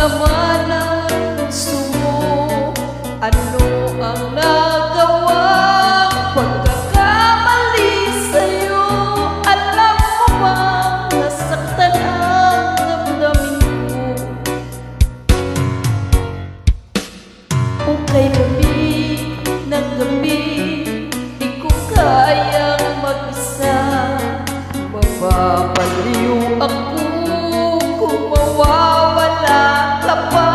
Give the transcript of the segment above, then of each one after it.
laman ng puso mo? Ano ang nagawang pagkakamali sa'yo? Alam mo bang nasaktan ang damdamin ko? O kay lamig ng gabi, di ko kayang mag-isa. Mababaliw ako kung mawawala ka pa.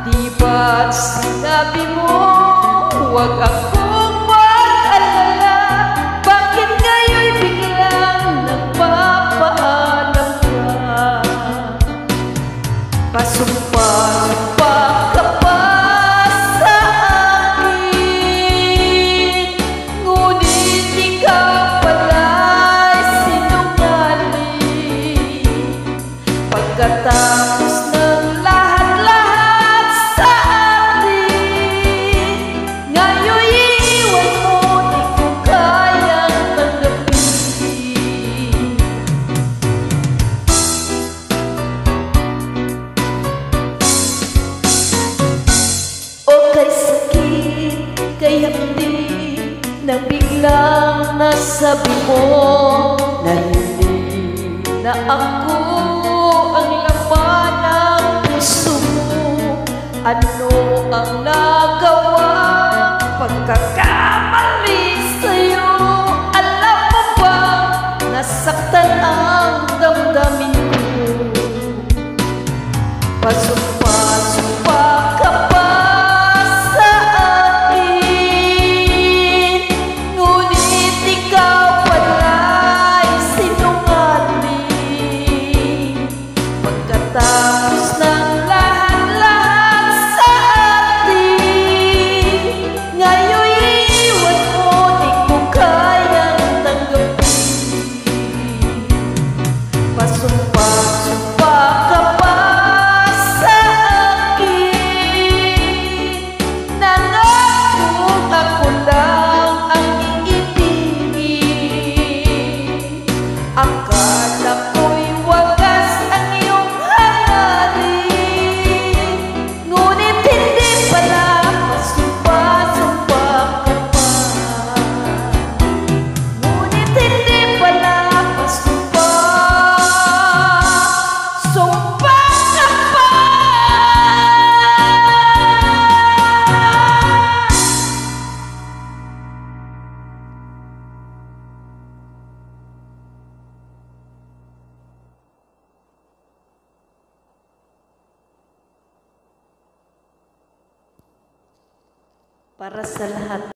Di ba't sinabi mo huwag akong mag-alala? Bakit ngayon'y biglang nagpapaalam ka? Pasumpa-sumpa ka pa sa akin, ngunit ikaw pala'y sinungaling. Pagkatapos ng lahat-lahat sa akin, ngayon'y iiwan mo, di ko kayang tanggapin. O kay sakit, kay hapdi, na biglang nasabi mo na hindi na ako ang laman ng puso mo. Ano ang nagawang pagkakamali sa'yo? Alam mo ba nasaktan ang damdamin ko? Pasumpa-sumpa ka pa sa akin, ngunit ikaw pala'y sinungaling. Pagkatapos ng lahat-lahat sa atin, ngayon'y iiwan mo, di ko kayang tanggapin. Pasumpa-sumpa ka pa sa akin, nangakong ako lang ang iibigin. Akala ko'y wagas ang iyong hangarin, ngunit hindi pala. Pasumpa-sumpa ka pa, ngunit hindi pala. Pasumpa-sumpa ka pa. Para sa lahat.